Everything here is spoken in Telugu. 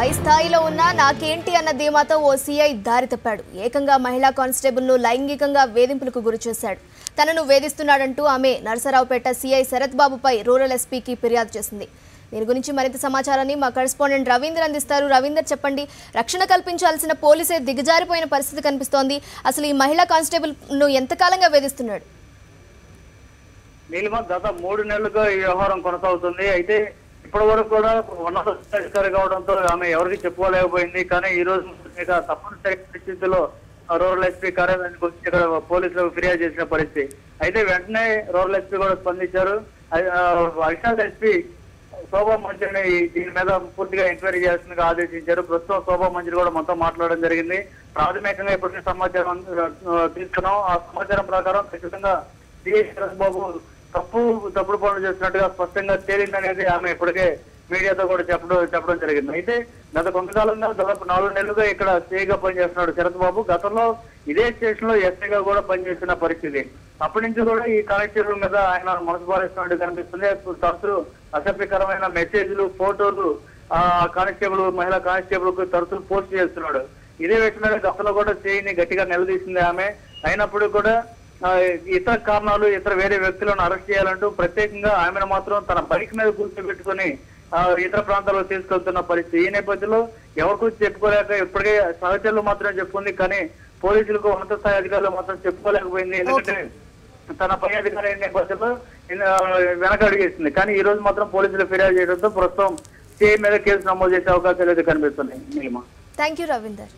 పై స్థాయిలో ఉన్న నాకేంటి అన్న ధీమాతో ఓ సీఐ దారి తప్పాడు. ఏకంగా మహిళా కానిస్టేబుల్ను లైంగికంగా వేధింపులకు గురి చేశాడు. తనను వేధిస్తున్నాడంటూ ఆమె నరసరావుపేట సీఐ శరత్ బాబుపై రూరల్ ఎస్పీకి ఫిర్యాదు చేసింది. దీని గురించి మరింత సమాచారాన్ని మా కరెస్పాండెంట్ రవీందర్ అందిస్తారు. రవీందర్, చెప్పండి, రక్షణ కల్పించాల్సిన పోలీసే దిగజారిపోయిన పరిస్థితి కనిపిస్తోంది. అసలు ఈ మహిళా కానిస్టేబుల్ను ఎంతకాలంగా వేధిస్తున్నాడు? నీలిమ గత 3 నెలలుగా ఈ వ్యవహారం కొనసాగుతుంది. అయితే ఇప్పటి వరకు కూడా ఉన్నతాధికారి కావడంతో ఆమె ఎవరికి చెప్పుకోలేకపోయింది. కానీ ఈ రోజు తప్పనిసరి పరిస్థితుల్లో రూరల్ ఎస్పీ కార్యాలయానికి వచ్చి ఇక్కడ పోలీసులకు ఫిర్యాదు చేసిన పరిస్థితి. అయితే వెంటనే రూరల్ ఎస్పీ కూడా స్పందించారు. అడిషనల్ ఎస్పీ శోభా మంత్రిని దీని మీద పూర్తిగా ఎంక్వైరీ చేయాల్సిందిగా ఆదేశించారు. ప్రస్తుతం శోభా మంత్రి కూడా మొత్తం మాట్లాడడం జరిగింది. ప్రాథమికంగా ఇప్పటికే సమాచారం తీసుకున్నాం. ఆ సమాచారం ప్రకారం ఖచ్చితంగా సిఐ శరత్ బాబు తప్పుడు పనులు చేస్తున్నట్టుగా స్పష్టంగా తేలిందనేది ఆమె ఇప్పటికే మీడియాతో కూడా చెప్పడం జరిగింది. అయితే గత కొంతకాలంగా దాదాపు 4 నెలలుగా ఇక్కడ సిఐగా పనిచేస్తున్నాడు శరత్ బాబు. గతంలో ఇదే స్టేషన్ లో ఎస్ఐగా కూడా పనిచేస్తున్న పరిస్థితి. అప్పటి నుంచి కూడా ఈ కానిస్టేబుల్ మీద ఆయన మనసు పారేస్తున్నట్టు కనిపిస్తుంది. తరచు అసభ్యకరమైన మెసేజ్లు, ఫోటోలు కానిస్టేబుల్, మహిళా కానిస్టేబుల్ కు తరచు పోస్ట్ చేస్తున్నాడు. ఇదే విషయం మీద గతంలో కూడా సిఐని గట్టిగా నిలదీసింది ఆమె. అయినప్పుడు కూడా ఇతర కారణాలు, ఇతర వేరే వ్యక్తులను అరెస్ట్ చేయాలంటూ ప్రత్యేకంగా ఆమెను మాత్రం తన బైక్ మీద కూర్చోబెట్టుకుని ఇతర ప్రాంతాల్లో తీసుకెళ్తున్న పరిస్థితి. ఈ నేపథ్యంలో ఎవరికి చెప్పుకోలేక ఇప్పటికే సహచరులు మాత్రమే చెప్పుకుంది. కానీ పోలీసులకు ఉన్నత స్థాయి అధికారులు మాత్రం చెప్పుకోలేకపోయింది. ఎందుకంటే తన పై అధికారి నేపథ్యంలో వెనక అడిగేసింది. కానీ ఈ రోజు మాత్రం పోలీసులు ఫిర్యాదు చేయడంతో ప్రస్తుతం సిఐ మీద కేసు నమోదు చేసే అవకాశాలు అయితే కనిపిస్తున్నాయి. Thank you Ravinder.